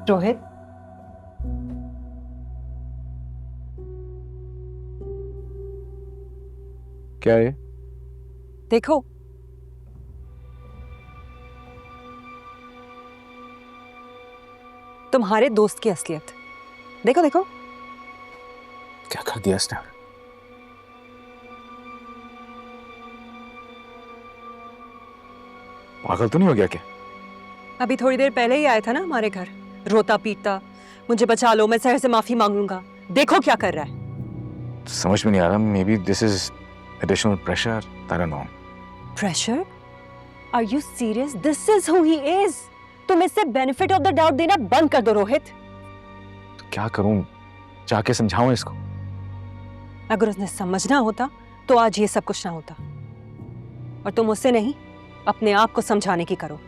रोहित, क्या है? देखो, तुम्हारे दोस्त की असलियत। देखो देखो। क्या कर दिया इसने? पागल तो नहीं हो गया क्या? अभी थोड़ी देर पहले ही आया था ना हमारे घर, रोता पीटता, मुझे बचा लो, मैं सहर से माफी मांगूंगा। देखो क्या कर रहा है। समझ में नहीं आ रहा। Maybe this is additional pressure. I don't know. Pressure? Are you serious? This is who he is. तुम इससे बेनिफिट ऑफ द डाउट देना बंद कर दो रोहित। तो क्या करूं? जाके समझाऊं इसको? अगर उसने समझना होता तो आज ये सब कुछ ना होता। और तुम उससे नहीं, अपने आप को समझाने की करो।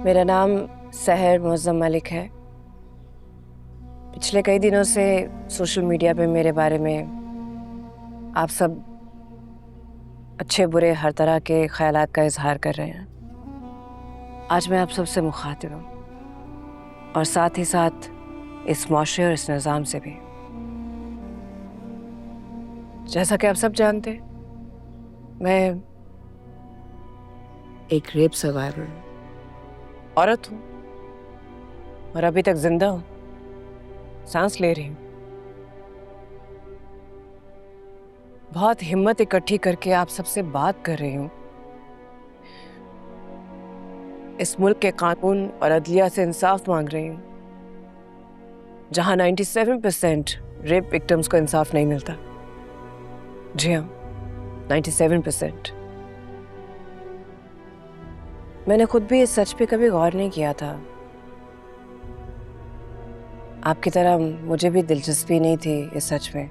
मेरा नाम सहर मुअज़्ज़म मलिक है। पिछले कई दिनों से सोशल मीडिया पे मेरे बारे में आप सब अच्छे बुरे हर तरह के ख्यालात का इजहार कर रहे हैं। आज मैं आप सबसे मुखातिब हूँ और साथ ही साथ इस माशरे और इस निज़ाम से भी। जैसा कि आप सब जानते हैं, मैं एक रेप सर्वाइवर हूँ, औरत हूँ और अभी तक जिंदा हूँ, सांस ले रही हूँ। बहुत हिम्मत इकट्ठी करके आप सबसे बात कर रही हूँ। इस मुल्क के कानून और अदलिया से इंसाफ मांग रही हूँ, जहाँ 97% रेप विक्टिम्स को इंसाफ नहीं मिलता। जी हाँ, 97%। मैंने खुद भी इस सच पे कभी गौर नहीं किया था। आपकी तरह मुझे भी दिलचस्पी नहीं थी इस सच में।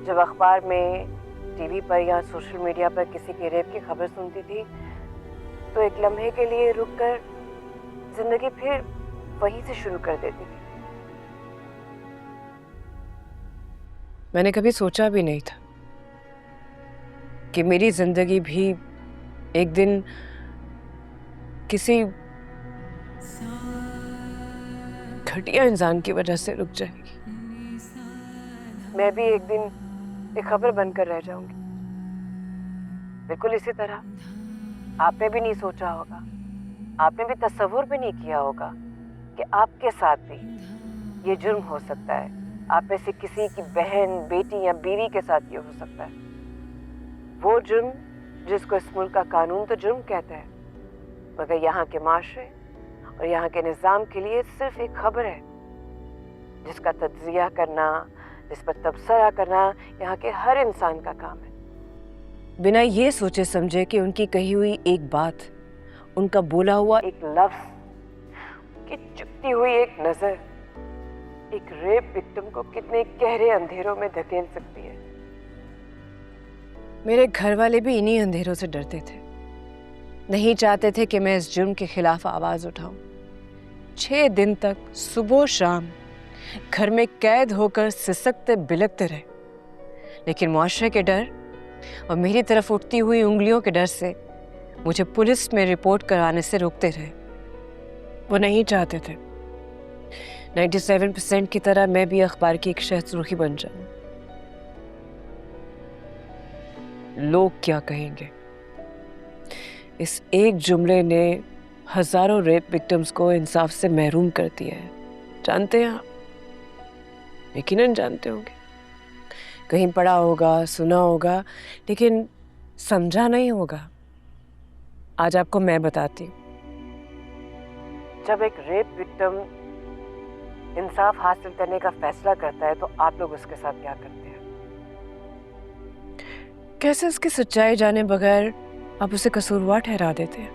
जब अखबार में, टीवी पर या सोशल मीडिया पर किसी के रेप की खबर सुनती थी तो एक लम्हे के लिए रुककर जिंदगी फिर वहीं से शुरू कर देती थी। मैंने कभी सोचा भी नहीं था कि मेरी जिंदगी भी एक दिन किसी घटिया इंसान की वजह से रुक जाएगी। मैं भी एक दिन एक खबर बनकर रह जाऊंगी। बिल्कुल इसी तरह आपने भी नहीं सोचा होगा, आपने भी तस्वुर भी नहीं किया होगा कि आपके साथ भी ये जुर्म हो सकता है। आप में से किसी की बहन, बेटी या बीवी के साथ ये हो सकता है। वो जुर्म जिसको इस मुल्क का कानून तो जुर्म कहता है, मगर यहाँ के माशरे और यहाँ के निज़ाम के लिए सिर्फ एक खबर है जिसका तज्जिया करना, जिस पर तबसरा करना यहाँ के हर इंसान का काम है। बिना ये सोचे समझे कि उनकी कही हुई एक बात, उनका बोला हुआ एक लफ्ज, उनकी चुपती हुई एक नजर एक रेप विक्टिम को कितने गहरे अंधेरों में धकेल सकती है। मेरे घर वाले भी इन्हीं अंधेरों से डरते थे, नहीं चाहते थे कि मैं इस जुर्म के खिलाफ आवाज उठाऊं। 6 दिन तक सुबह शाम घर में कैद होकर सिसकते बिलकते रहे, लेकिन मुआशरे के डर और मेरी तरफ उठती हुई उंगलियों के डर से मुझे पुलिस में रिपोर्ट कराने से रोकते रहे। वो नहीं चाहते थे 97% की तरह मैं भी अखबार की एक शह सुर्खी बन जाऊं। लोग क्या कहेंगे, इस एक जुमले ने हजारों रेप विक्टिम्स को इंसाफ से महरूम कर दिया है। जानते हैं आप, यकीनन जानते होंगे, कहीं पढ़ा होगा, सुना होगा, लेकिन समझा नहीं होगा। आज आपको मैं बताती हूँ। जब एक रेप विक्टिम इंसाफ हासिल करने का फैसला करता है तो आप लोग उसके साथ क्या करते हैं? कैसे उसकी सच्चाई जाने बगैर आप उसे कसूरवार ठहरा देते हैं?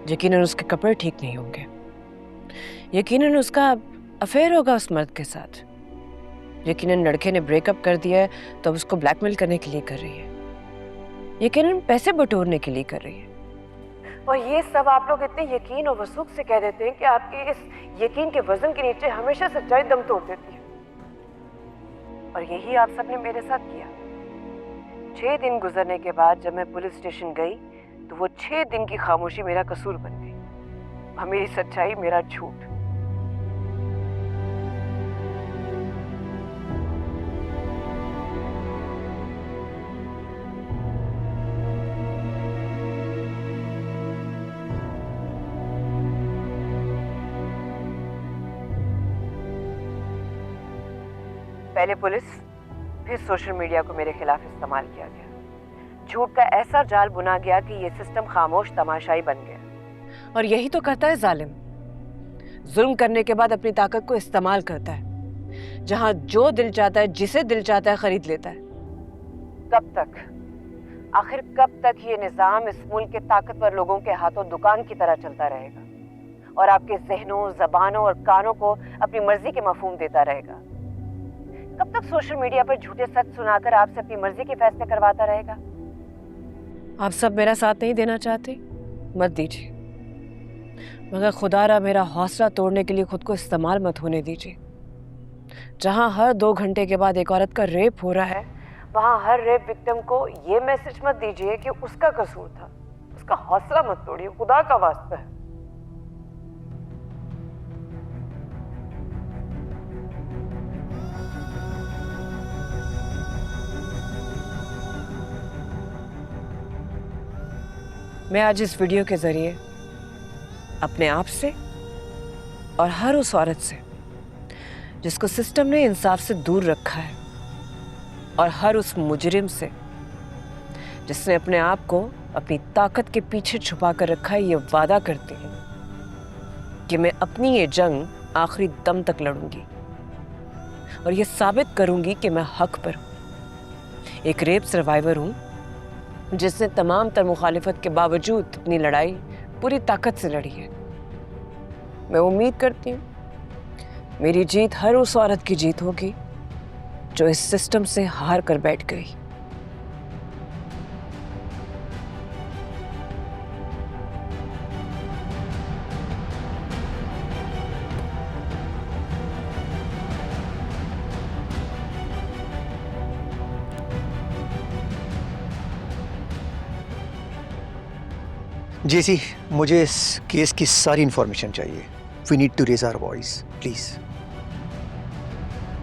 यकीनन उसके कपड़े ठीक नहीं होंगे, यकीनन उसका अफेयर होगा उस मर्द के साथ। यकीनन लड़के ने ब्रेकअप कर दिया है तो अब उसको ब्लैकमेल करने के लिए कर रही है, यकीनन पैसे बटोरने के लिए कर रही है। और ये सब आप लोग इतने यकीन और वसूख से कह देते हैं कि आपके इस यकीन के वजन के नीचे हमेशा सच्चाई दम तोड़ देती है। और यही आप सबने मेरे साथ किया। 6 दिन गुजरने के बाद जब मैं पुलिस स्टेशन गई तो वो 6 दिन की खामोशी मेरा कसूर बन गई और मेरी सच्चाई मेरा झूठ। पहले पुलिस, फिर सोशल मीडिया को मेरे खिलाफ इस्तेमाल किया गया। झूठ का ऐसा जाल बुना गया कि ये सिस्टम खामोश तमाशाई बन गया। और यही तो करता है जालिम, जुल्म करने के बाद अपनी ताकत को इस्तेमाल करता है। जहां जो दिल चाहता है, जिसे दिल चाहता है, खरीद लेता है। कब तक, आखिर कब तक ये निजाम इस मुल्क के ताकतवर लोगों के हाथों दुकान की तरह चलता रहेगा और आपके जहनों, जबानों और कानों को अपनी मर्जी के मफहूम देता रहेगा? कब तक सोशल मीडिया पर झूठे सच सुनाकर आपसे अपनी मर्जी के फैसले करवाता रहेगा? आप सब मेरा साथ नहीं देना चाहते, मत दीजिए, मगर खुदारा मेरा हौसला तोड़ने के लिए खुद को इस्तेमाल मत होने दीजिए। जहां हर 2 घंटे के बाद एक औरत का रेप हो रहा है, वहां हर रेप विक्टिम को ये मैसेज मत दीजिए कि उसका कसूर था। उसका हौसला मत तोड़िए, खुदा का वास्ता है। मैं आज इस वीडियो के जरिए अपने आप से और हर उस औरत से जिसको सिस्टम ने इंसाफ से दूर रखा है, और हर उस मुजरिम से जिसने अपने आप को अपनी ताकत के पीछे छुपा कर रखा है, ये वादा करती हूँ कि मैं अपनी ये जंग आखिरी दम तक लड़ूंगी और ये साबित करूंगी कि मैं हक पर हूँ। एक रेप सर्वाइवर हूँ जिसने तमाम तर मुखालिफत के बावजूद अपनी लड़ाई पूरी ताकत से लड़ी है। मैं उम्मीद करती हूँ मेरी जीत हर उस औरत की जीत होगी जो इस सिस्टम से हार कर बैठ गई। जेसी, मुझे इस केस की सारी इंफॉर्मेशन चाहिए। We need to raise our voice, please.